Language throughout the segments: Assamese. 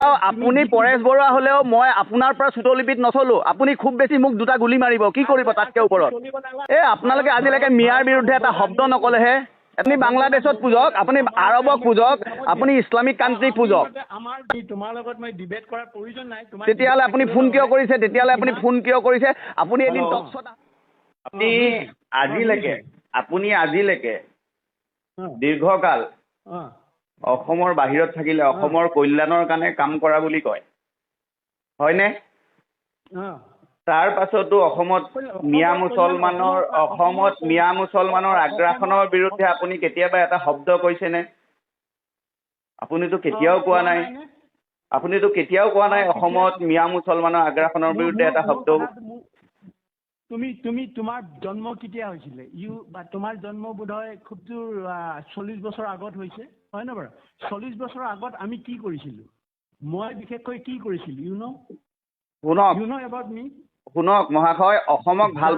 আপুনি পৰেশ বৰুৱা হ'লেও মই আপোনাৰ পৰা চুটলিপিত নচলো। আপুনি খুব বেছি মোক দুটা গুলি মাৰিব, কি কৰিব তাতকৈ ওপৰত? আপোনালোকে আজিলৈকে মিয়াৰ বিৰুদ্ধে এটা শব্দ নকলেহে। আপুনি বাংলাদেশত পূজক, আপুনি আৰবক পূজক, আপুনি ইছলামিক কাণ্ট্ৰিক পূজক। তেতিয়াহ'লে আপুনি ফোন কিয় কৰিছে? আপুনি এদিন টকশ্বত আপুনি আজিলৈকে দীৰ্ঘকাল অসমৰ বাহিৰত থাকিলে অসমৰ কল্যাণৰ কাৰণে কাম কৰা বুলি কয়, হয়নে? তাৰ পাছতো অসমত মিয়া মুছলমানৰ আগ্ৰাসনৰ বিৰুদ্ধে আপুনি কেতিয়াবা এটা শব্দ কৈছেনে? আপুনিতো কেতিয়াও কোৱা নাই অসমত মিয়া মুছলমানৰ আগ্ৰাসনৰ বিৰুদ্ধে এটা শব্দ। তুমি তোমাৰ জন্ম কেতিয়া হৈছিলে? তোমাৰ জন্ম বোধহয় খুব জোৰ 40 বছৰ আগত হৈছে, হয় নে বাৰু? 40 বছৰ আগত আমি কি কৰিছিলো? মই বিশেষকৈ কি কৰিছিলো? শুনক মহাশয়, অসমক ভাল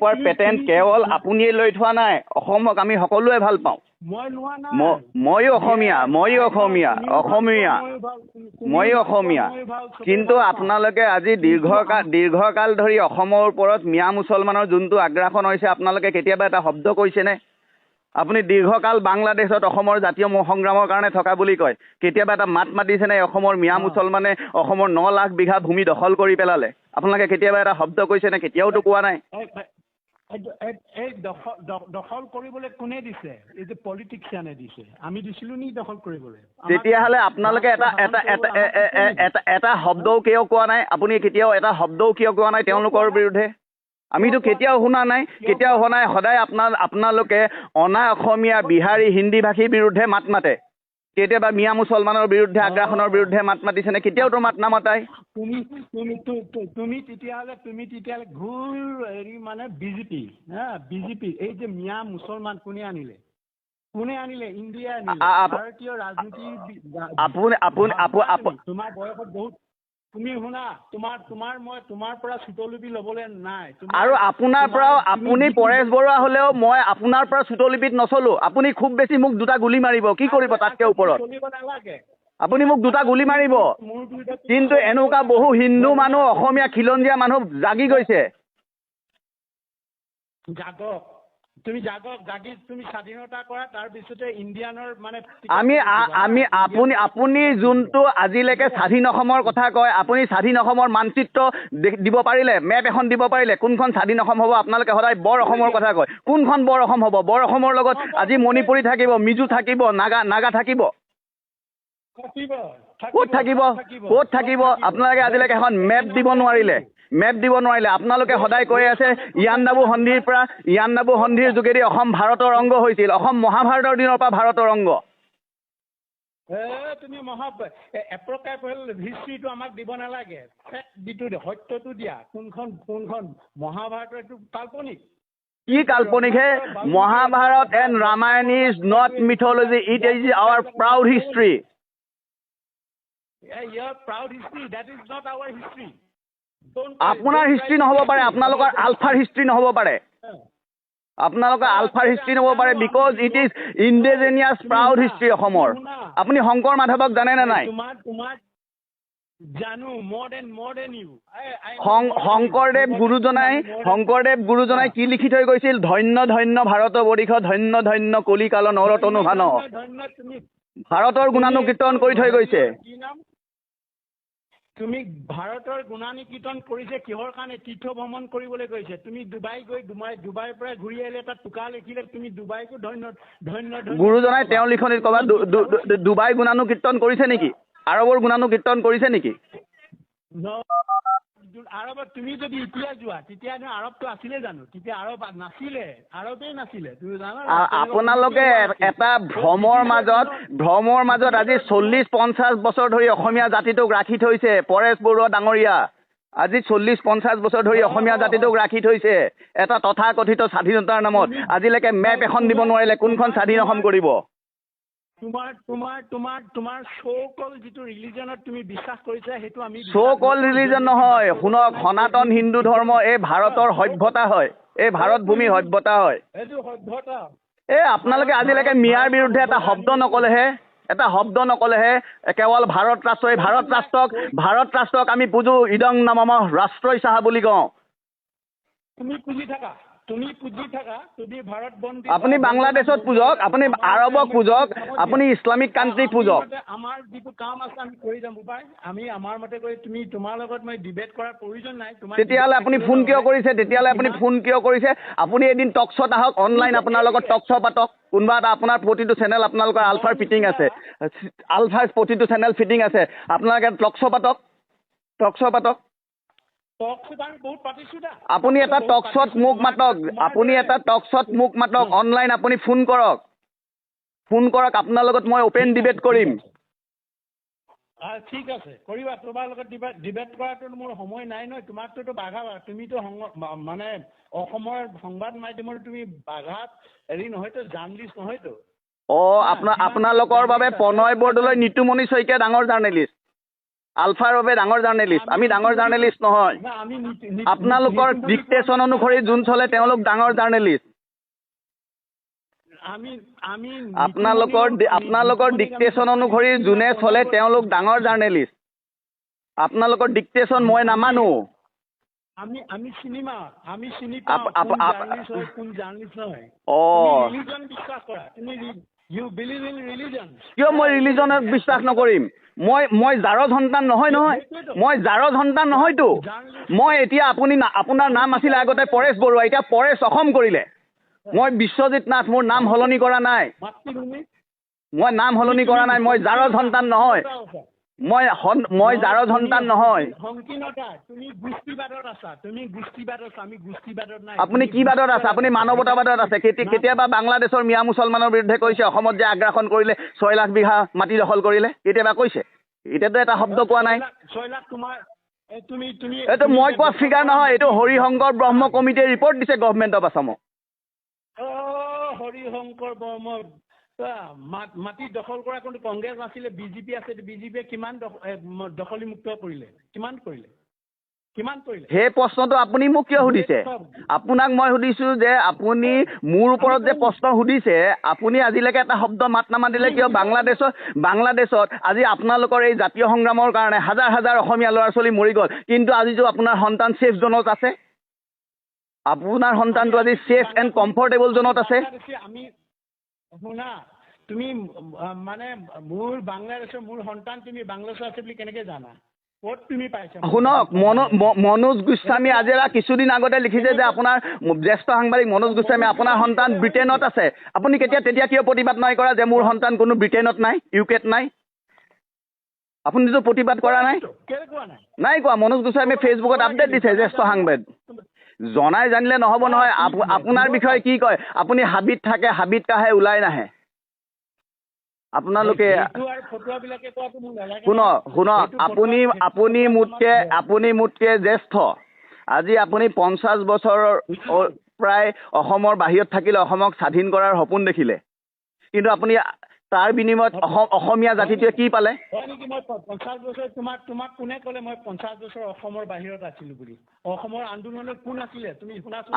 পোৱাৰ পেটেণ্ট কেৱল আপুনিয়ে লৈ থোৱা নাই, অসমক আমি সকলোৱে ভাল পাওঁ। ময়ো অসমীয়া। কিন্তু আপোনালোকে আজি দীৰ্ঘকাল ধৰি অসমৰ ওপৰত মিয়া মুছলমানৰ যোনটো আগ্ৰাসন হৈছে, আপোনালোকে কেতিয়াবা এটা শব্দ কৈছেনে? আপুনি দীৰ্ঘকাল বাংলাদেশত অসমৰ জাতীয় সংগ্ৰামৰ কাৰণে থকা বুলি কয়, কেতিয়াবা এটা মাত মাতিছেনে? অসমৰ মিয়া মুছলমানে অসমৰ 9 লাখ বিঘা ভূমি দখল কৰি পেলালে, আপোনালোকে কেতিয়াবা এটা শব্দ কৈছেনে? কেতিয়াওতো কোৱা নাই। দখল কৰিবলৈ কোনে দিছে? এই যে পলিটিক্সিয়ানে দিছে, আমি দিছিলো নি দখল কৰিবলৈ? তেতিয়াহ'লে আপোনালোকে এটা শব্দও কিয় কোৱা নাই? আপুনি কেতিয়াও এটা শব্দও কিয় কোৱা নাই তেওঁলোকৰ বিৰুদ্ধে? আমিতো কেতিয়াও শুনা নাই। সদায় আপোনালোকে অনা অসমীয়া, বিহাৰী, হিন্দী ভাষীৰ বিৰুদ্ধে মাত মাতে। কেতিয়াবা মিয়া মুছলমানৰ বিৰুদ্ধে আগ্ৰাসনৰ বিৰুদ্ধে মাত মাতিছেনে? কেতিয়াওতো মাত নামাতাই। তুমি তেতিয়াহ'লে ঘূৰ হেৰি মানে বিজেপি এই যে মিয়া মুছলমান কোনে আনিলে? ইণ্ডিয়া আনিলে। ভাৰতীয় ৰাজনীতি তোমাৰ বয়সত বহুত। তুমি শুনা, তোমাৰ পৰা চুটলিপি ল'বলৈ নাই। আৰু আপোনাৰ পৰাও, আপুনি পৰেশ বৰুৱা হ'লেও মই আপোনাৰ পৰা চুটলিপিত নচলো। আপুনি খুব বেছি মোক দুটা গুলি মাৰিব, কি কৰিব তাতকৈ ওপৰত? আপুনি মোক দুটা গুলি মাৰিব। কিন্তু এনেকুৱা বহু হিন্দু মানুহ, অসমীয়া খিলঞ্জীয়া মানুহ জাগি গৈছে। তুমি স্বাধীনতা কৰা, তাৰপিছতে ইণ্ডিয়ানৰ মানে আপুনি যোনটো আজিলৈকে স্বাধীন অসমৰ কথা কয়, আপুনি স্বাধীন অসমৰ মানচিত্ৰ দিব পাৰিলে? মেপ এখন দিব পাৰিলে? কোনখন স্বাধীন অসম হ'ব? আপোনালোকে সদায় বৰ অসমৰ কথা কয়। কোনখন বৰ অসম হ'ব? বৰ অসমৰ লগত আজি মণিপুৰী থাকিব, মিজো থাকিব, নাগা থাকিব। ক'ত থাকিব? আপোনালোকে আজিলৈকে এখন মেপ দিব নোৱাৰিলে। আপোনালোকে সদায় কৈ আছে ইয়াণ্ডাবু সন্ধিৰ যোগেদি অসম ভাৰতৰ অংগ হৈছিল। অসম মহাভাৰতৰ দিনৰ পৰা ভাৰতৰ অংগ। তুমি হিষ্ট্ৰীটো আমাক দিব নালাগে, সত্যটো দিয়া। কোনখন মহাভাৰত এইটো কাল্পনিক। কি কাল্পনিক হে? Mahabharat and Ramayan is not mythology, it is our proud history. আপোনাৰ হিষ্ট্ৰী নহ'ব পাৰে, আপোনালোকৰ আলফাৰ হিষ্ট্ৰী নহ'ব পাৰে। Because it is indigenous proud history অসমৰ। আপুনি শংকৰ মাধৱক জানেনে নাই? শংকৰদেৱ গুৰুজনাই কি লিখি থৈ গৈছিল? ধন্য ধন্য ভাৰত বৰিষ, ধন্য ধন্য কলিকাল নৰতনু ভান। ভাৰতৰ গুণানুকীৰ্তন কৰি থৈ গৈছে। তুমি ভাৰতৰ গুণানুকীৰ্তন কৰিছে কিহৰ কাৰণে? তীৰ্থ ভ্ৰমণ কৰিবলৈ গৈছে। তুমি ডুবাইৰ পৰা ঘূৰি আহিলে তাত টোকা লিখিলে, তুমি ডুবাইকো ধন্য ধন্য। গুৰুজনাই তেওঁৰ লিখনিত ক'ৰবাত ডুবাই গুণানুকীৰ্তন কৰিছে নেকি? আৰবৰ গুণানুকীৰ্তন কৰিছে নেকি? আৰবত তুমি যদি এতিয়া যোৱা, তেতিয়া আৰবটো আছিলে জানো? তেতিয়া আৰব নাছিলে, আৰবেই নাছিলে। তুমি জানা আপোনালোকে এটা ভ্ৰমৰ মাজত আজি 40-50 বছৰ ধৰি অসমীয়া জাতিটোক ৰাখি থৈছে। পৰেশ বৰুৱা ডাঙৰীয়া আজি 40-50 বছৰ ধৰি অসমীয়া জাতিটোক ৰাখি থৈছে এটা তথাকথিত স্বাধীনতাৰ নামত। আজিলৈকে মেপ এখন দিব নোৱাৰিলে, কোনখন স্বাধীন অসম কৰিব? তোমাৰ চৌকল যিটো ৰিলিজনত তুমি বিশ্বাস কৰিছা, সেইটো আমি চৌকল ৰিলিজন নহয়। শুনক, সনাতন হিন্দু ধৰ্ম এই ভাৰতৰ সভ্যতা হয়, এই ভাৰত ভূমিৰ সভ্যতা হয়। আপোনালোকে আজিলৈকে মিয়াৰ বিৰুদ্ধে এটা শব্দ নকলেহে। এটা শব্দ নকলেহে কেৱল ভাৰত ৰাষ্ট্ৰক আমি পুজো ইদং নামম ৰাষ্ট্ৰই চাহা বুলি কওঁ। তুমি পুজি থাকা তুমি ভাৰত বন্দী আপুনি বাংলাদেশত পূজক, আপুনি আৰবক পূজক, আপুনি ইছলামিক কাণ্ট্ৰিক পূজক। আমাৰ যিটো কাম আছে আমি কৰি যাম বোপাই, আমি আমাৰ মতে কৰি তুমি তোমাৰ লগত মই ডিবেট কৰাৰ প্ৰয়োজন নাই। তেতিয়াহ'লে আপুনি ফোন কিয় কৰিছে? আপুনি এদিন টক শ্ব'ত আহক, অনলাইন আপোনাৰ লগত টক শ্ব'ত পাতক। কোনোবা এটা আপোনাৰ প্ৰতিটো চেনেল আপোনালোকৰ আলফাৰ ফিটিং আছে, প্ৰতিটো চেনেল ফিটিং আছে, আপোনালোকে টক শ্ব' পাতক। আপুনি এটা টক শ্ব'ত মোক মাতক, অনলাইন আপুনি ফোন কৰক, আপোনাৰ লগত মই অপেন ডিবেট কৰিম। ঠিক আছে, কৰিবা। তোমাৰ লগত ডিবেট কৰাটো মোৰ সময় নাই নহয়। তোমাকতো বাঘা, তুমিতো মানে অসমৰ সংবাদ মাধ্যমৰ তুমি বাঘাত হেৰি নহয়তো, জাৰ্ণেলিষ্ট নহয়তো। আপোনালোকৰ বাবে প্ৰণয় বৰদলৈ, নিতুমণি শইকীয়া ডাঙৰ জাৰ্ণেলিষ্ট, আলফাৰ বাবে ডাঙৰ জাৰ্ণেলিষ্ট। আমি ডাঙৰ জাৰ্ণেলিষ্ট নহয়। আপোনালোকৰ ডিক্টেশ্যন অনুসৰি যোন চলে তেওঁলোক ডাঙৰ জাৰ্ণেলিষ্ট। আপোনালোকৰ ডিক্টেশ্যন অনুসৰি যোনে চলে তেওঁলোক ডাঙৰ জাৰ্ণেলিষ্ট। আপোনালোকৰ ডিক্টেশ্যন মই নামানো। আমি চিনি পাওঁ কোন জাৰ্ণেলিষ্ট হয়। ৰিলিজন বিশ্বাস কৰা তুমি। You believe in religion? কিয় মই ৰিলিজনত বিশ্বাস নকৰিম? মই জাৰৰ সন্তান নহয়। মই জাৰৰ সন্তান নহয়তো। মই এতিয়া আপোনাৰ নাম আছিলে আগতে পৰেশ বৰুৱা, এতিয়া পৰেশ অসম কৰিলে। মই বিশ্বজিৎ নাথ, মোৰ নাম সলনি কৰা নাই। মই জাৰৰ সন্তান নহয়। মই জাৰৰ সন্তান নহয়। আপুনি কি বাদত আছে? আপুনি মানৱতাবাদত আছে। কেতিয়াবা বাংলাদেশৰ মিয়া মুছলমানৰ বিৰুদ্ধে কৈছে, অসমত যে আগ্ৰাসন কৰিলে 6 লাখ বিঘা মাটি দখল কৰিলে, কেতিয়াবা কৈছে? এতিয়াতো এটা শব্দ কোৱা নাই। এইটো মই কোৱা ফিগাৰ নহয়, এইটো হৰিশংকৰ ব্ৰহ্ম কমিটিয়ে ৰিপৰ্ট দিছে গভৰ্ণমেণ্ট অফ আছামক। হৰিশংকৰ ব্ৰহ্ম মাটি দখল কৰা কোনো কংগ্ৰেছ নাছিলে, বিজেপি আছে। বিজেপিয়ে কিমান দখলীমুক্ত কৰিলে? কিমান কৰিলে? সেই প্ৰশ্নটো আপুনি মোক কিয় সুধিছে? আপোনাক মই সুধিছো যে আপুনি মোৰ ওপৰত যে প্ৰশ্ন সুধিছে, আপুনি আজিলৈকে এটা শব্দ মাত নামাতিলে কিয়? বাংলাদেশত আজি আপোনালোকৰ এই জাতীয় সংগ্ৰামৰ কাৰণে হাজাৰ হাজাৰ অসমীয়া ল'ৰা ছোৱালী মৰি গ'ল, কিন্তু আজিতো আপোনাৰ সন্তান ছেফ জ'নত আছে। আপোনাৰ সন্তানটো আজি ছেফ এণ্ড কমফৰ্টেবল জ'নত আছে। শুনা, তুমি মানে মোৰ বাংলাদেশৰ মোৰ সন্তান তুমি বাংলাদেশৰ আছে বুলি কেনেকে জানা? ক'ত তুমি পাইছা? শুনক, মনোজ গোস্বামী আজি কিছুদিন আগতে লিখিছে যে আপোনাৰ জ্যেষ্ঠ সাংবাদিক মনোজ গোস্বামী, আপোনাৰ সন্তান ব্ৰিটেইনত আছে। আপুনি তেতিয়া কিয় প্ৰতিবাদ নাই কৰা যে মোৰ সন্তান কোনো ব্ৰিটেইনত নাই, ইউকেত নাই? আপুনিতো প্ৰতিবাদ কৰা নাই। নাই কোৱা। মনোজ গোস্বামীয়ে ফেচবুকত আপডেট দিছে, জ্যেষ্ঠ সাংবাদিক। জনাই জানিলে নহ'ব নহয়। আপোনাৰ বিষয়ে কি কয়? আপুনি হাবিত থাকে, হাবিত কাহে ওলাই নাহে। আপোনালোকে শুনক, আপুনি মোতকে জ্যেষ্ঠ। আজি আপুনি 50 বছৰৰ প্ৰায় অসমৰ বাহিৰত থাকিলে, অসমক স্বাধীন কৰাৰ সপোন দেখিলে, কিন্তু আপুনি তাৰ বিনিময়ত অসমীয়া জাতিটোৱে কি পালে? 50 বছৰ তোমাক কোনে ক'লে মই 50 বছৰ অসমৰ বাহিৰত আছিলো বুলি? অসমৰ আন্দোলনত কোন আছিলে? তুমি শুনাচোন,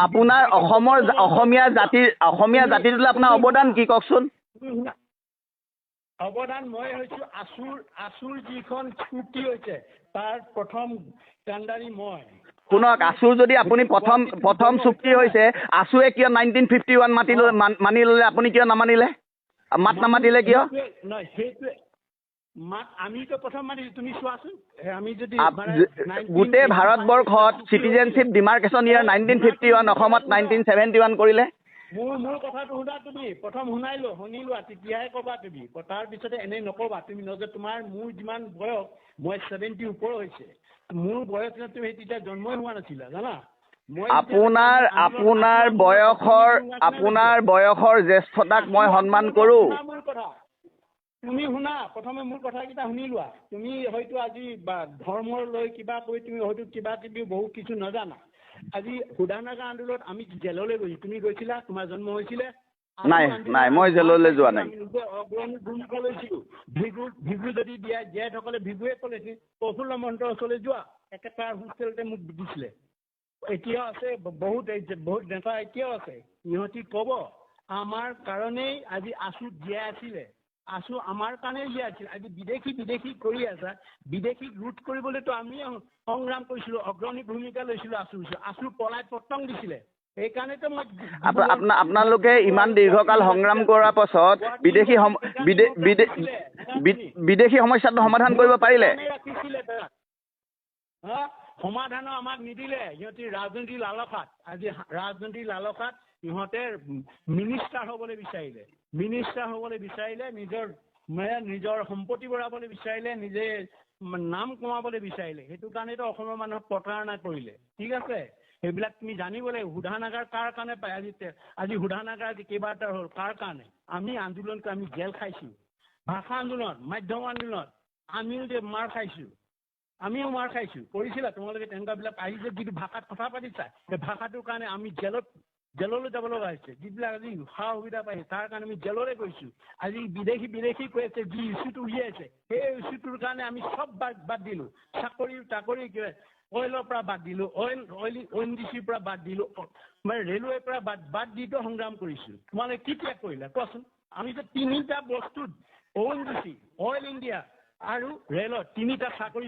আপোনাৰ অসমীয়া জাতিটোলৈ আপোনাৰ অৱদান কি কওকচোন? অৱদান মই হৈছো আছুৰ যিখন চুক্তি হৈছে তাৰ প্ৰথম কাণ্ডাৰী মই। শুনক, আছুৰ যদি আপুনি প্ৰথম চুক্তি হৈছে, আছুৱে কিয় 1951 মানি ল'লে, আপুনি কিয় নামানিলে? মাত নামাতিলে কিয়? আমিতো প্ৰথম মানিলো। তুমি চোৱাচোন, আমি যদি গোটেই ভাৰতবৰ্ষত চিটিজেনশ্বিপ ডিমাৰ্কেশ্যন ইয়াৰ 1951, অসমত 1971 কৰিলে। মোৰ কথাটো শুনা তুমি। প্ৰথম শুনিলোৱা, তেতিয়াহে ক'বা তুমি। তাৰপিছতে এনেই নক'বা তুমি। মোৰ যিমান বয়স, মই 70 ওপৰ হৈছে। মোৰ বয়স তুমি তেতিয়া জন্মই হোৱা নাছিলা, জানা? আপোনাৰ বয়সৰ জ্যেষ্ঠতাক মই সন্মান কৰো। তুমি শুনা, প্ৰথমে মোৰ কথাকেইটা শুনি লোৱা। তুমি হয়তো আজি ধৰ্মৰ লৈ কিবা কৈ তুমি হয়তো কিবা কিবি বহুত কিছু নাজানা। আজি সুধানাগা আন্দোলনত আমি জেললৈ গৈছো। তুমি গৈছিলা? তোমাৰ জন্ম হৈছিলে? নাই, মই জেললৈ যোৱা নাই। ভূমিকা লৈছিলো। ভিগু যদি জীয়াসকলে ভিগুৱে ক'লে প্ৰফুল্ল মহন্তৰ ওচৰলৈ যোৱা, একেটা হোষ্টেলতে মোক দিছিলে। এতিয়াও আছে বহুত নেতা, এতিয়াও আছে। সিহঁতি ক'ব আমাৰ কাৰণেই আজি আছু জীয়াই আছিলে। আছু আমাৰ কাৰণেই জীয়াই আছিল। আজি বিদেশী কৰি আছা। বিদেশীক ৰোধ কৰিবলৈতো আমি সংগ্ৰাম কৰিছিলোঁ, অগ্ৰণী ভূমিকা লৈছিলোঁ। আছু পলাই পতং দিছিলে। সেইকাৰণেতো মই আপোনালোকে ইমান দীৰ্ঘকাল সংগ্ৰাম কৰাৰ পাছত বিদেশী সমস্যাটো সমাধান কৰিব পাৰিলে? সমাধানো আমাক নিদিলে। সিহঁতি ৰাজনীতিৰ লালসাত, আজি ৰাজনীতিৰ লালসাত সিহঁতে মিনিষ্টাৰ হ'বলৈ বিচাৰিলে, নিজৰ সম্পত্তি বঢ়াবলৈ বিচাৰিলে, নিজে নাম কমাবলৈ বিচাৰিলে। সেইটো কাৰণেতো অসমৰ মানুহক প্ৰতাৰণা কৰিলে। ঠিক আছে, সেইবিলাক তুমি জানিব লাগিব। শোধনাগাৰ কাৰ কাৰণে পায়? আজি শোধনাগাৰ কেইবাটাৰ হ'ল, কাৰ কাৰণে? আমি আন্দোলন কৰি আমি জেল খাইছোঁ। ভাষা আন্দোলন, মাধ্যম আন্দোলন, আমিও মাৰ খাইছোঁ। কৰিছিলা তোমালোকে তেনেকুৱাবিলাক আহিছে, যিটো ভাষাত কথা পাতিছা, সেই ভাষাটোৰ কাৰণে আমি জেললৈ যাব লগা হৈছে। যিবিলাক আজি সা সুবিধা পাইছে তাৰ কাৰণে আমি জেললৈ গৈছোঁ। আজি বিদেশী কৈ আছে, যি ইছ্যুটো উলিয়াইছে সেই ইছ্যুটোৰ কাৰণে আমি চব বাদ দিলোঁ। চাকৰি অইলৰ পৰা বাদ দিলোঁ, ONGCৰ পৰা বাদ দিলোঁ, ৰেলৱেৰ পৰা বাদ দিটো সংগ্ৰাম কৰিছোঁ। তোমালোকে কি ত্যাগ কৰিলা কোৱাচোন? আমি যে 3টা বস্তুত ONGC, অইল ইণ্ডিয়া আৰু ৰেলত 3টা চাকৰি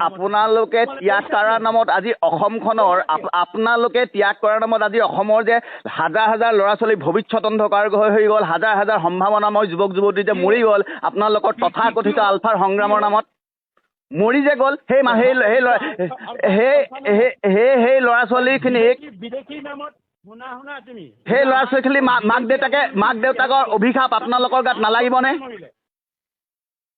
আপোনালোকে ত্যাগ কৰাৰ নামত আজি অসমখনৰ আপোনালোকে ত্যাগ কৰাৰ নামত আজি অসমৰ যে হাজাৰ ল'ৰা ছোৱালী ভৱিষ্যত অন্ধকাৰ হৈ গ'ল, হাজাৰ সম্ভাৱনাময় যুৱক যুৱতী যে মৰি গ'ল আপোনালোকৰ তথাকথিত আলফাৰ সংগ্ৰামৰ নামত মৰি যে গ'ল। সেই ল'ৰা ছোৱালীখিনিক বিদেশীৰ নামত শুনা তুমি সেই ল'ৰা ছোৱালীখিনি মাক দেউতাকৰ অভিশাপ আপোনালোকৰ গাত নালাগিবনে?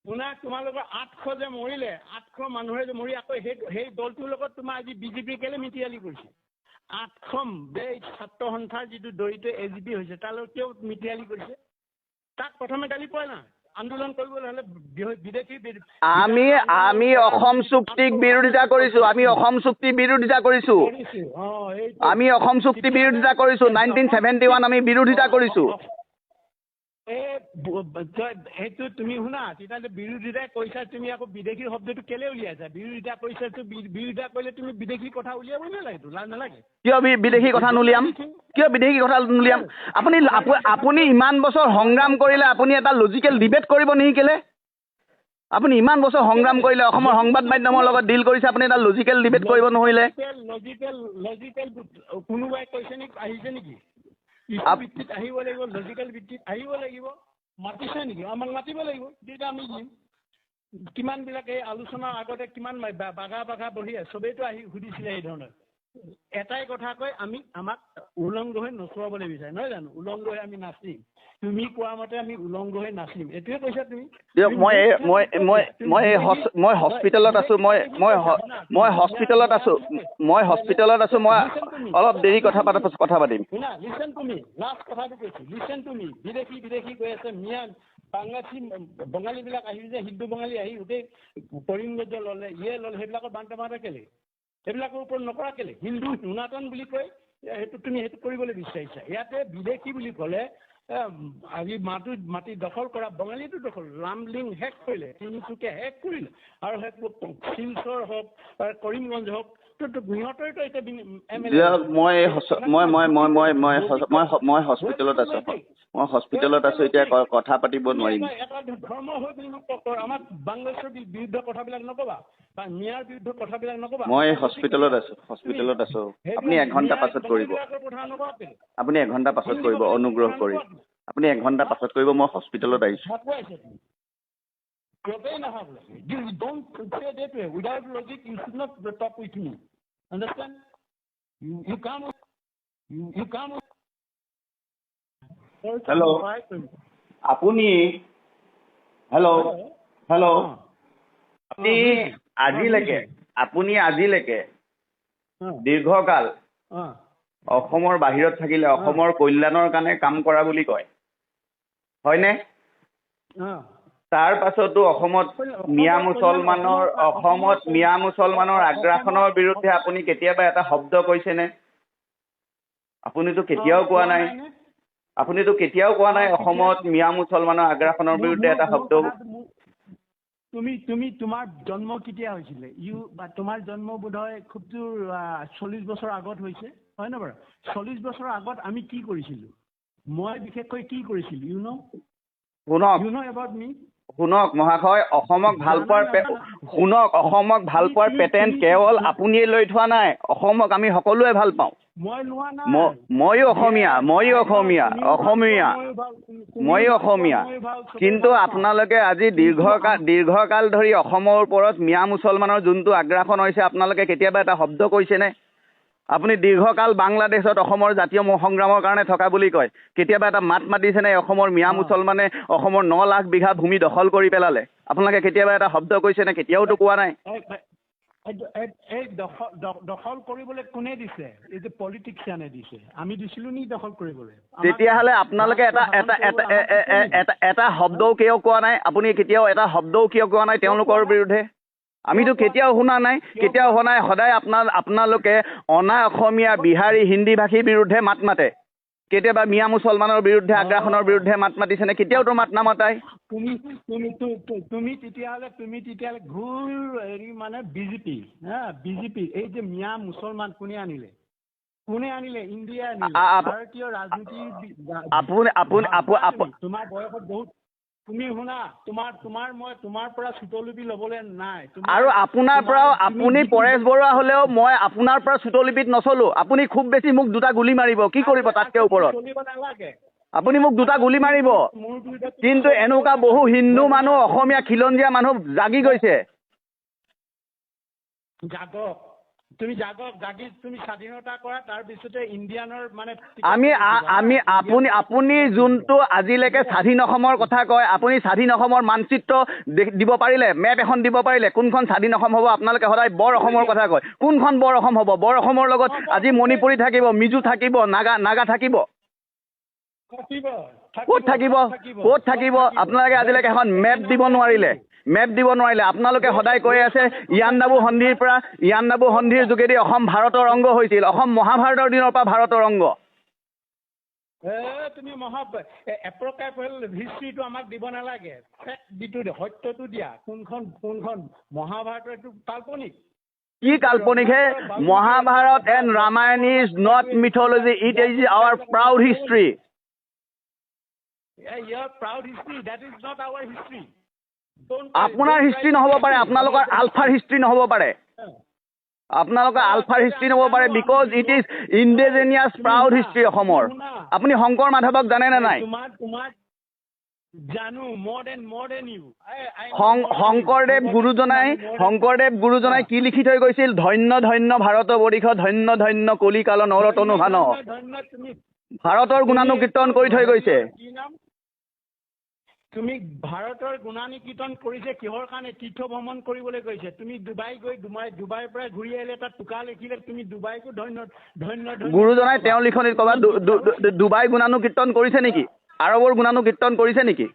শুনা, তোমালোকৰ 800 যে মৰিলে, 800 মানুহে যে মৰি আকৌ সেই দলটোৰ লগত তোমাৰ আজি বিজেপি কেলে মিতিৰালি কৰিছে? 800 ছাত্ৰ সন্থাৰ যিটো দৰিদ্ৰ AGP হৈছে তাৰ লগত কিয় মিতিৰালি কৰিছে? তাক প্ৰথমে গালি পোৱা না। আন্দোলন কৰিবলৈ হ'লে বিদেশী আমি অসম চুক্তিক বিৰোধিতা কৰিছোঁ। আমি অসম চুক্তিৰ বিৰোধিতা কৰিছোঁ। 1971 আমি বিৰোধিতা কৰিছোঁ। সেইটো তুমি শুনা, তেতিয়াহ'লে বিৰোধিতা কৰিছা তুমি, আকৌ বিদেশী শব্দটো কেলে উলিয়াইছা? বিৰোধিতা কৰিছা, বিৰোধিতা কৰিলে তুমি বিদেশী কথা উলিয়াব নালাগে, লাজ নালাগে? কিয় বিদেশী কথা নুলিয়াম? আপুনি ইমান বছৰ সংগ্ৰাম কৰিলে আপুনি এটা লজিকেল ডিবেট কৰিব নেকি? কেলে আপুনি ইমান বছৰ সংগ্ৰাম কৰিলে, অসমৰ সংবাদ মাধ্যমৰ লগত ডিল কৰিছে, আপুনি এটা লজিকেল ডিবেট কৰিব নোৱাৰিলে? লজিকেল কোনোবাই কৈছে নেকি? আহিছে নেকি? ভিত্তিত আহিব লাগিব, লজিকেল ভিত্তিত আহিব লাগিব। মাতিছে নেকি? আমাক মাতিব লাগিব, তেতিয়া আমি দিম। কিমানবিলাক এই আলোচনাৰ আগতে কিমান বাগা বহি চবেইতো আহি সুধিছিলে এই ধৰণৰ। এটাই কথা কয়, আমাক উলংগ হৈ নচুৱাবলৈ বিচাৰে, নহয় জানো? উলংগ হৈ আমি নাচিম, তুমি কোৱা মতে আমি উলংগ হৈ নাচিম, এইটোৱে কৈছা তুমি। মই হস্পিটেলত আছোঁ, মই হস্পিটেলত আছোঁ, মই অলপ দেৰি কথা পাতিম। শুনা, লিচেন তুমি, লাষ্ট কথাটো কৈছোঁ, লিচেন তুমি। বিদেশী কৈ আছে, মিয়া বাংলাদেশী বঙালীবিলাক আহি যে হিন্দু বঙালী আহি গোটেই কৰিমগঞ্জ ল'লে, ল'লে, সেইবিলাকৰ বান্ধ কেলে? সেইবিলাকৰ ওপৰত নকৰা কেলে? হিন্দু সনাতন বুলি কয়, তুমি সেইটো কৰিবলৈ বিচাৰিছা। ইয়াতে বিদেশী বুলি ক'লে আজি মাটি দখল কৰা বঙালীটো দখল, লামলিং শেষ কৰিলে, তিনিচুকীয়া শেষ কৰিলে, আৰু শিলচৰ হওক কৰিমগঞ্জ হওক, সিহঁতৰতো এতিয়া মই হস্পিটেলত আছোঁ, এতিয়া কথা পাতিব নোৱাৰিম। এটা ধৰ্ম হৈ পিনি আমাক বাংলাদেশৰ বিৰুদ্ধে কথাবিলাক নকবা, বা মিয়াৰ বিৰুদ্ধে কথাবিলাক নকবা। মই হস্পিটেলত আছোঁ। আপুনি 1 ঘণ্টা পাছত কৰিব। আপুনি 1 ঘণ্টা পাছত কৰিব, অনুগ্ৰহ কৰি। আপুনি 1 ঘণ্টা পাছত কৰিব, মই হস্পিটেলত আহিছোঁ। Understand? You come. Hello. আপুনি আজিলৈকে দীৰ্ঘকাল অসমৰ বাহিৰত থাকিলে অসমৰ কল্যাণৰ কাৰণে কাম কৰা বুলি কয়, হয়নে? তাৰ পাছতো অসমত মিয়া মুছলমানৰ আগ্ৰাসনৰ বিৰুদ্ধে আপুনি কেতিয়াবা এটা শব্দ কৈছেনে? আপুনিতো কেতিয়াও কোৱা নাই অসমত মিয়া মুছলমানৰ আগ্ৰাসনৰ বিৰুদ্ধে এটা শব্দ। তুমি তোমাৰ জন্ম কেতিয়া হৈছিলে? তোমাৰ জন্ম বোধহয় খুব জোৰ 40 বছৰ আগত হৈছে, হয় নে বাৰু? 40 বছৰ আগত আমি কি কৰিছিলোঁ? মই বিশেষকৈ কি কৰিছিলো শুনক ইউ নো এবাউট মি শুনক মহাশয়, অসমক ভাল পোৱাৰ শুনক, অসমক ভাল পোৱাৰ পেটেণ্ট কেৱল আপুনিয়ে লৈ থোৱা নাই, অসমক আমি সকলোৱে ভাল পাওঁ। মই লোৱা নাই, ময়ো অসমীয়া, কিন্তু আপোনালোকে আজি দীৰ্ঘকাল ধৰি অসমৰ ওপৰত মিয়া মুছলমানৰ যোনটো আগ্ৰাসন হৈছে, আপোনালোকে কেতিয়াবা এটা শব্দ কৈছেনে? আপুনি দীৰ্ঘকাল বাংলাদেশত অসমৰ জাতীয় সংগ্ৰামৰ কাৰণে থকা বুলি কয়, কেতিয়াবা এটা মাত মাতিছেনে অসমৰ মিয়া মুছলমানে অসমৰ 9 লাখ বিঘা ভূমি দখল কৰি পেলালে? আপোনালোকে কেতিয়াবা এটা শব্দ কৈছেনে? কেতিয়াওতো কোৱা নাই। এই দখল কৰিবলৈ কোনে দিছে? এই যে পলিটিক্সিয়ানে দিছে, আমি দিছিলো নি দখল কৰিবলৈ? তেতিয়াহ'লে আপোনালোকে এটা শব্দও কিয় কোৱা নাই? আপুনি কেতিয়াও এটা শব্দও কিয় কোৱা নাই তেওঁলোকৰ বিৰুদ্ধে? আমিতো কেতিয়াও শুনা নাই, সদায় আপোনালোকে অনা অসমীয়া, বিহাৰী, হিন্দী ভাষীৰ বিৰুদ্ধে মাত মাতে। কেতিয়াবা মিয়া মুছলমানৰ বিৰুদ্ধে আগ্ৰাসনৰ বিৰুদ্ধে মাত মাতিছেনে? কেতিয়াওতো মাত নামাতাই। তুমি তেতিয়াহ'লে ঘূৰ হেৰি মানে বিজেপি, বিজেপি এই যে মিয়া মুছলমান কোনে আনিলে? ইণ্ডিয়া আনিলে। ভাৰতীয় ৰাজনীতিৰ তোমাৰ বয়সত বহুত, তুমি শুনা, তোমাৰ পৰা চুটলিপি ল'বলৈ নাই। আৰু আপোনাৰ পৰাও, আপুনি পৰেশ বৰুৱা হ'লেও মই আপোনাৰ পৰা চুটলিপিত নচলো। আপুনি খুব বেছি মোক 2টা গুলি মাৰিব, কি কৰিব তাতকে ওপৰত? আপুনি মোক 2টা গুলি মাৰিব, কিন্তু এনেকুৱা বহু হিন্দু মানুহ, অসমীয়া খিলঞ্জীয়া মানুহ জাগি গৈছে। তুমি স্বাধীনতা কৰা, তাৰপিছতে ইণ্ডিয়ানৰ মানে আপুনি যোনটো আজিলৈকে স্বাধীন অসমৰ কথা কয়, আপুনি স্বাধীন অসমৰ মানচিত্ৰ দিব পাৰিলে, মেপ এখন দিব পাৰিলে, কোনখন স্বাধীন অসম হ'ব? আপোনালোকে সদায় বৰ অসমৰ কথা কয়, কোনখন বৰ অসম হ'ব? বৰ অসমৰ লগত আজি মণিপুৰী থাকিব, মিজো থাকিব, নাগা থাকিব। ক'ত থাকিব? আপোনালোকে আজিলৈকে এখন মেপ দিব নোৱাৰিলে। আপোনালোকে সদায় কৈ আছে ইয়াণ্ডাবু সন্ধিৰ যোগেদি অসম ভাৰতৰ অংগ হৈছিল। অসম মহাভাৰতৰ দিনৰ পৰা ভাৰতৰ অংগ। তুমি হিষ্ট্ৰীটো আমাক দিব নালাগে, সত্যটো দিয়া। কোনখন মহাভাৰতৰ এইটো কাল্পনিক। কি কাল্পনিক হে? Mahabharat and Ramayan is not mythology, it is our proud history. আপোনাৰ হিষ্ট্ৰী নহ'ব পাৰে, আপোনালোকৰ আলফাৰ হিষ্ট্ৰী নহ'ব পাৰে। Because it is indigenous proud history অসমৰ। আপুনি শংকৰ মাধৱক জানেনে নাই? শংকৰদেৱ গুৰুজনাই কি লিখি থৈ গৈছিল? ধন্য ধন্য ভাৰতবৰ্ষ, ধন্য ধন্য কলিকাল নৰতনু ভান। ভাৰতৰ গুণানুকীৰ্তন কৰি থৈ গৈছে। তুমি ভাৰতৰ গুণানুকীৰ্তন কৰিছে কিহৰ কাৰণে? তীৰ্থ ভ্ৰমণ কৰিবলৈ গৈছে। তুমি ডুবাইৰ পৰা ঘূৰি আহিলে, তাত টোকা লিখিলে, তুমি ডুবাইকো ধন্য ধন্য। গুৰুজনাই তেওঁৰ লিখনিত ক'ৰবাত ডুবাই গুণানুকীৰ্তন কৰিছে নেকি? আৰবৰ গুণানুকীৰ্তন কৰিছে নেকি?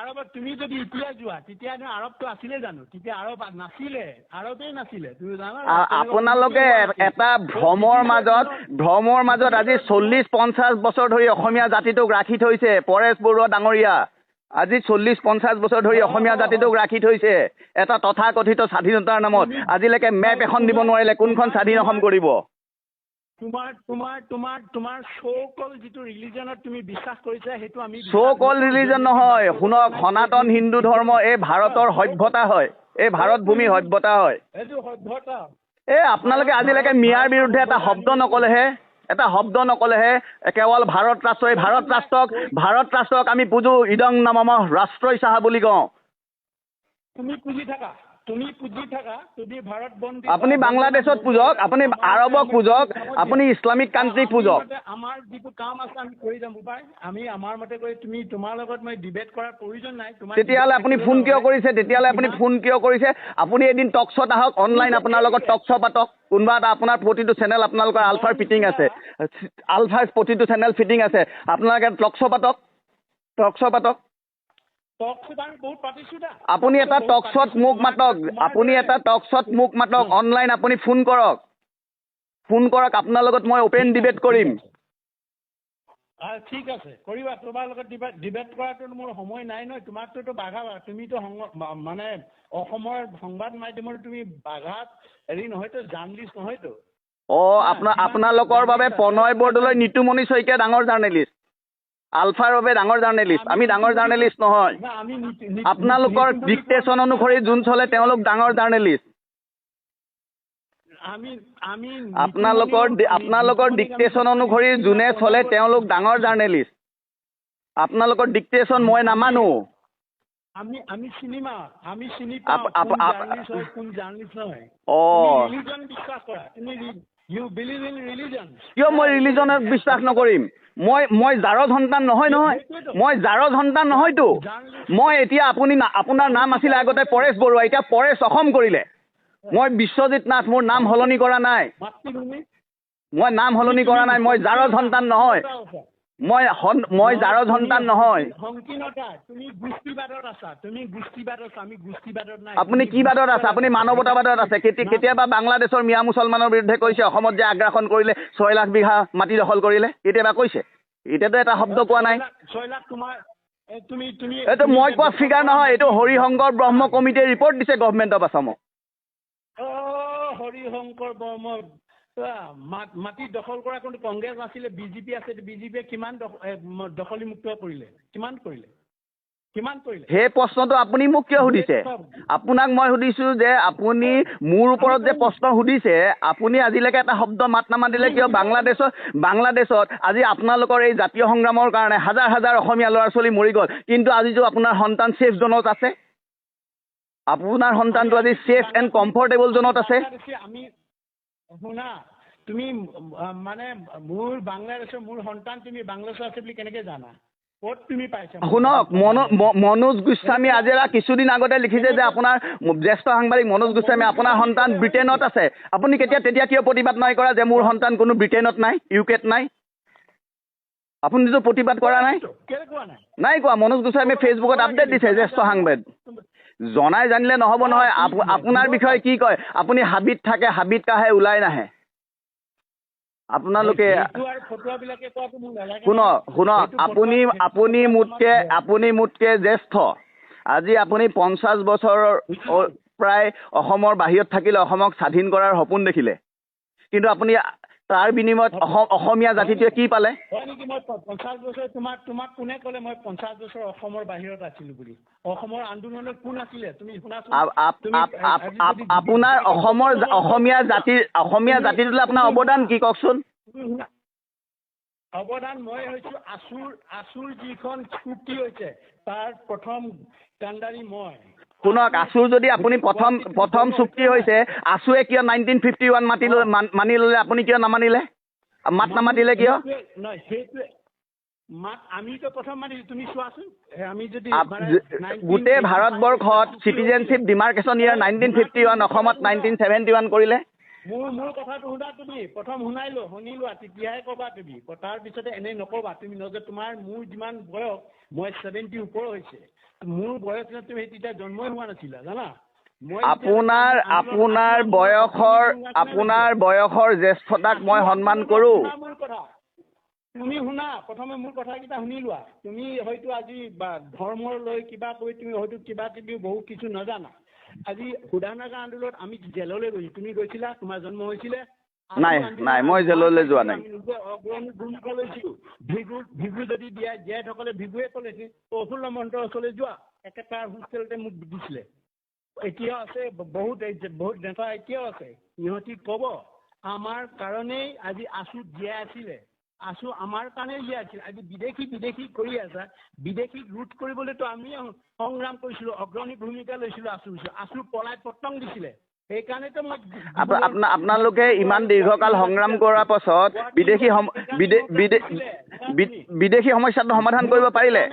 আৰবত তুমি যদি এতিয়া যোৱা, তেতিয়া আৰবটো আছিলে জানো? তেতিয়া আৰবেই নাছিলে। তুমি জানা আপোনালোকে এটা ভ্ৰমৰ মাজত আজি 40-50 বছৰ ধৰি অসমীয়া জাতিটোক ৰাখি থৈছে। পৰেশ বৰুৱা ডাঙৰীয়া, আজি 40-50 বছৰ ধৰি অসমীয়া জাতিটোক ৰাখি থৈছে এটা তথাকথিত স্বাধীনতাৰ নামত। আজিলৈকে মেপ এখন দিব নোৱাৰিলে, কোনখন স্বাধীন অসম কৰিব? তোমাৰ চৌকল যিটো ৰিলিজনত তুমি বিশ্বাস কৰিছা, সেইটো আমি চৌকল ৰিলিজন নহয়। শুনক, সনাতন হিন্দু ধৰ্ম এই ভাৰতৰ সভ্যতা হয়, এই ভাৰত ভূমিৰ সভ্যতা হয়। আপোনালোকে আজিলৈকে মিয়াৰ বিৰুদ্ধে এটা শব্দ নকলেহে। কেৱল ভাৰত ৰাষ্ট্ৰ, এই ভাৰত ৰাষ্ট্ৰক আমি পূজো, ইদং নমঃ ৰাষ্ট্ৰই চাহা বুলি কওঁ। তুমি পুজি থাকা, তুমি ভাৰত বন্দী। আপুনি বাংলাদেশত পূজক, আপুনি আৰবক পূজক, আপুনি ইছলামিক কাণ্ট্ৰিক পূজক। আমাৰ যিটো কাম আছে আমি কৰি যাম উপায়। আমি আমাৰ মতে কৰি, তুমি তোমাৰ লগত মই ডিবেট কৰাৰ প্ৰয়োজন নাই। তেতিয়াহ'লে আপুনি ফোন কিয় কৰিছে? আপুনি এদিন টক শ্ব'ত আহক, অনলাইন আপোনাৰ লগত টক শ্ব' পাতক। কোনোবা এটা আপোনাৰ প্ৰতিটো চেনেল, আপোনালোকৰ আলফাৰ ফিটিং আছে, প্ৰতিটো চেনেল ফিটিং আছে। আপোনালোকে টক শ্ব' পাতক। আপুনি এটা টক শ্ব'ত মোক মাতক, অনলাইন আপুনি ফোন কৰক। আপোনাৰ লগত মই অপেন ডিবেট কৰিম। ঠিক আছে, কৰিবা। তোমাৰ লগত ডিবেট কৰাটো মোৰ সময় নাই নহয়। তোমাকতো বাঘা, তুমিতো মানে অসমৰ সংবাদ মাধ্যমৰ তুমি বাঘাত হেৰি নহয়তো, জাৰ্ণালিষ্ট নহয়তো। আপোনালোকৰ বাবে প্ৰণয় বৰদলৈ, নিতুমণি শইকীয়া ডাঙৰ জাৰ্নেলিষ্ট, আলফাৰ বাবে ডাঙৰ জাৰ্নেলিষ্ট, আমি ডাঙৰ জাৰ্নেলিষ্ট নহয়। আপোনালোকৰ ডিক্টেশ্যন অনুসৰি যোন চলে তেওঁলোক ডাঙৰ জাৰ্নেলিষ্ট। আপোনালোকৰ ডিক্টেশ্যন অনুসৰি যোনে চলে তেওঁলোক ডাঙৰ জাৰ্নেলিষ্ট। আপোনালোকৰ ডিক্টেশ্যন মই নামানো। আমি চিনি পাওঁ কোন জাৰ্নেলিষ্ট হয়। ৰিলিজন বিশ্বাস কৰা তুমি, ইউ বিলিভ ইন ৰিলিজন। কিয় মই ৰিলিজনত বিশ্বাস নকৰিম? মই জাৰৰ সন্তান নহয়। মই জাৰৰ সন্তান নহয়তো। মই এতিয়া আপোনাৰ নাম আছিলে আগতে পৰেশ বৰুৱা, এতিয়া পৰেশ অসম কৰিলে। মই বিশ্বজিৎ নাথ, মোৰ নাম সলনি কৰা নাই। মই নাম সলনি কৰা নাই। মই জাৰৰ সন্তান নহয়। মই জাৰৰ সন্তান নহয়। সংকীৰ্ণতা, তুমি গোষ্ঠীবাদত আছা, আমি গোষ্ঠীবাদত নাই। আপুনি কি বাদত আছে? আপুনি মানৱতাবাদত আছে। কেতিয়াবা বাংলাদেশৰ মিয়া মুছলমানৰ বিৰুদ্ধে কৈছে, অসমত যে আগ্ৰাসন কৰিলে 6 লাখ বিঘা মাটি দখল কৰিলে, কেতিয়াবা কৈছে? এতিয়াতো এটা শব্দ কোৱা নাই। 6 লাখ তোমাৰ এইটো মই কোৱা ফিগাৰ নহয়, এইটো হৰিশংকৰ ব্ৰহ্ম কমিটিয়ে ৰিপৰ্ট দিছে গভৰ্ণমেণ্ট অফ আছামক। হৰিশংকৰ ব্ৰহ্ম মাটি দখল কৰা কোনো কংগ্ৰেছ আছিলে, বিজেপি আছে। বিজেপিয়ে কিমান দখলীমুক্ত কৰিলে? কিমান কৰিলে? সেই প্ৰশ্নটো আপুনি মোক কিয় সুধিছে? আপোনাক মই সুধিছো যে আপুনি মোৰ ওপৰত যে প্ৰশ্ন সুধিছে, আপুনি আজিলৈকে এটা শব্দ মাত নামাতিলে কিয়? বাংলাদেশত আজি আপোনালোকৰ এই জাতীয় সংগ্ৰামৰ কাৰণে হাজাৰ হাজাৰ অসমীয়া ল'ৰা ছোৱালী মৰি গ'ল, কিন্তু আজিতো আপোনাৰ সন্তান ছেফ জোনত আছে। আপোনাৰ সন্তানটো আজি ছেফ এণ্ড কমফৰ্টেবল জোনত আছে। শুনা, তুমি মানে মোৰ বাংলাদেশৰ মোৰ সন্তান তুমি বাংলাদেশৰ আছে বুলি কেনেকে জানা? ক'ত তুমি পাইছা? শুনক, মনোজ গোস্বামী আজিৰা কিছুদিন আগতে লিখিছে যে আপোনাৰ জ্যেষ্ঠ সাংবাদিক মনোজ গোস্বামী, আপোনাৰ সন্তান ব্ৰিটেইনত আছে। আপুনি তেতিয়া কিয় প্ৰতিবাদ নাই কৰা যে মোৰ সন্তান কোনো ব্ৰিটেইনত নাই, ইউকেত নাই? আপুনিতো প্ৰতিবাদ কৰা নাই। নাই কোৱা। মনোজ গোস্বামীয়ে ফেচবুকত আপডেট দিছে, জ্যেষ্ঠ সাংবাদিক। জনাই জানিলে নহ'ব নহয়। আপোনাৰ বিষয়ে কি কয়? আপুনি হাবিত থাকে, হাবিত কাহে ওলাই নাহে। আপোনালোকে শুনক, আপুনি মোতকে জ্যেষ্ঠ। আজি আপুনি 50 বছৰৰ প্ৰায় অসমৰ বাহিৰত থাকিলে, অসমক স্বাধীন কৰাৰ সপোন দেখিলে, কিন্তু আপুনি তাৰ বিনিময়ত অসমীয়া জাতিটোৱে কি পালে? মই 50 বছৰ তোমাক কোনে ক'লে মই 50 বছৰ অসমৰ বাহিৰত আছিলো বুলি? অসমৰ আন্দোলনত কোন আছিলে? তুমি শুনাচোন, আপোনাৰ অসমীয়া জাতিটোলৈ আপোনাৰ অৱদান কি কওকচোন? অৱদান মই হৈছো আছুৰ যিখন চুক্তি হৈছে তাৰ প্ৰথম কাণ্ডাৰী মই। শুনক, আছুৰ যদি আপুনি প্ৰথম চুক্তি হৈছে, আছুৱে কিয় 1951 মানি ল'লে, আপুনি কিয় নামানিলে? মাত নামাতিলে কিয়? সেইটোৱে আমিতো প্ৰথম মানিছো। তুমি চোৱাচোন, আমি যদি গোটেই ভাৰতবৰ্ষত চিটিজেনশ্বিপ ডিমাৰ্কেশ্যন ইয়াৰ 1951, অসমত 1971 কৰিলে। মোৰ কথাটো শুনা, তুমি প্ৰথম শুনিলোৱা, তেতিয়াহে ক'বা তুমি। তাৰপিছতে এনেই নক'বা তুমি। মোৰ যিমান বয়স, মই 70 ওপৰ হৈছে। মোৰ বয়স তুমি তেতিয়া জন্মই হোৱা নাছিলা, জানা? আপোনাৰ বয়সৰ জ্যেষ্ঠতাক মই সন্মান কৰোঁ। তুমি শুনা, প্ৰথমে মোৰ কথাকেইটা শুনি লোৱা। তুমি হয়তো আজি ধৰ্মৰ লৈ কিবা কৈ তুমি হয়তো কিবা কিবি বহুত কিছু নাজানা। আজি শোধানাগাৰ আন্দোলনত আমি জেললৈ গৈছো। তুমি গৈছিলা? তোমাৰ জন্ম হৈছিলে? নাই, মই জেললৈ যোৱা নাই। অগ্ৰণী ভূমিকা লৈছিলো। ভিগু যদি জীয়াই থকলে ভিগুৱে ক'লেছিল প্ৰফুল্ল মহন্তৰ ওচৰলৈ যোৱা, একেটা হোষ্টেলতে মোক দিছিলে। এতিয়াও আছে, বহুত নেতা এতিয়াও আছে। সিহঁতি ক'ব আমাৰ কাৰণেই আজি আছু জীয়াই আছিলে। আছু আমাৰ কাৰণে জীয়াই আছিল। আজি বিদেশী কৰি আছা। বিদেশীক ৰোধ কৰিবলৈতো আমি সংগ্ৰাম কৰিছিলো, অগ্ৰণী ভূমিকা লৈছিলো। আছু পলাই পতং দিছিলে। সেইকাৰণেতো আপোনালোকে ইমান দীৰ্ঘকাল সংগ্ৰাম কৰাৰ পাছত বিদেশী সমস্যাটো সমাধান কৰিব পাৰিলে?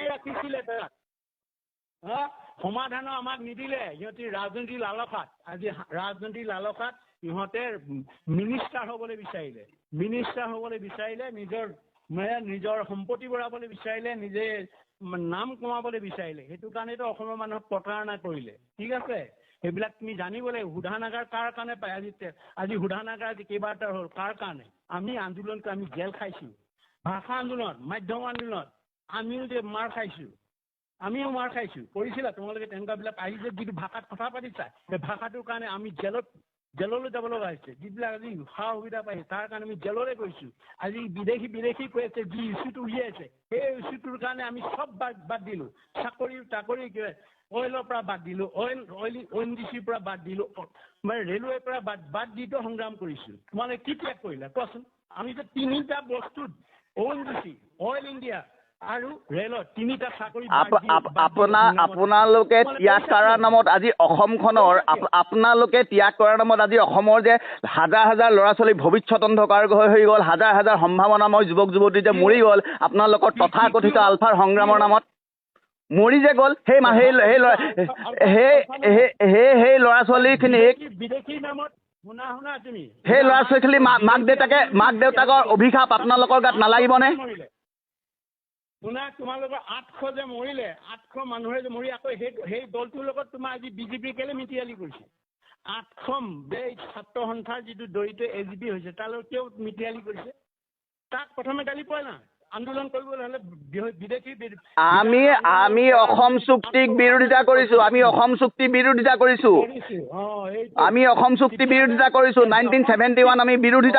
সমাধানো আমাক নিদিলে। সিহঁতি ৰাজনীতিৰ লালসাত, আজি ৰাজনীতিৰ লালসাত সিহঁতে মিনিষ্টাৰ হ'বলৈ বিচাৰিলে, নিজৰ সম্পত্তি বঢ়াবলৈ বিচাৰিলে, নিজে নাম কমাবলৈ বিচাৰিলে। সেইটো কাৰণেতো অসমৰ মানুহক প্ৰতাৰণা কৰিলে। ঠিক আছে, সেইবিলাক তুমি জানিব লাগিব। শোধানাগাৰ কাৰ কাৰণে পায়? আজি শোধানাগাৰ আজি কেইবাটাৰ হ'ল, কাৰ কাৰণে? আমি আন্দোলন আমি জেল খাইছো। ভাষা আন্দোলন, মাধ্যম আন্দোলনত আমিও যে মাৰ খাইছো। কৰিছিলা তোমালোকে তেনেকুৱাবিলাক আহিছে, যিটো ভাষাত কথা পাতিছা, সেই ভাষাটোৰ কাৰণে আমি জেলত জেললৈ যাব লগা হৈছে, যিবিলাক আজি সা সুবিধা পাইছে তাৰ কাৰণে আমি জেললৈ গৈছোঁ। আজি বিদেশী কৈ আছে যি ইছ্যুটো উলিয়াইছে সেই ইছ্যুটোৰ কাৰণে আমি চব বাদ দিলোঁ। চাকৰি অইলৰ পৰা বাদ দিলোঁ, ONGCৰ পৰা বাদ দিলোঁ, মানে ৰেলৱেৰ পৰা বাদ দিটো সংগ্ৰাম কৰিছোঁ। তোমালোকে কি ত্যাগ কৰিলা কোৱাচোন? আমি যে 3টা বস্তুত ONGC, অইল ইণ্ডিয়া আৰু ৰেলত 3টা চাকৰি আপোনালোকে ত্যাগ কৰাৰ নামত আজি অসমখনৰ আপোনালোকে ত্যাগ কৰাৰ নামত আজি অসমৰ যে হাজাৰ হাজাৰ ল'ৰা ছোৱালী ভৱিষ্যত অন্ধকাৰ হৈ গ'ল, হাজাৰ হাজাৰ সম্ভাৱনাময় যুৱক যুৱতী যে মৰি গ'ল আপোনালোকৰ তথাকথিত আলফাৰ সংগ্ৰামৰ নামত মৰি যে গ'ল, সেই ল'ৰা ছোৱালীখিনিক বিদেশীৰ নামত শুনা তুমি সেই ল'ৰা ছোৱালীখিনি মাক দেউতাকৰ অভিশাপ আপোনালোকৰ গাত নালাগিবনে? শুনা, তোমালোকৰ 800 যে মৰিলে, 800 মানুহে যে মৰি আকৌ সেই দলটোৰ লগত তোমাৰ আজি বিজেপি কেলে মিতিৰালি কৰিছে? 800 ছাত্ৰ সন্থাৰ যিটো দৰিদ্ৰ AGP হৈছে তাৰ লগত কিয় মিতিৰালি কৰিছে? তাক প্ৰথমে গালি পোৱা না। আন্দোলন কৰিবলৈ হ'লে বিদেশী আমি অসম চুক্তিক বিৰোধিতা কৰিছোঁ, আমি অসম চুক্তি বিৰোধিতা কৰিছোঁ 1971 আমি বিৰোধিতা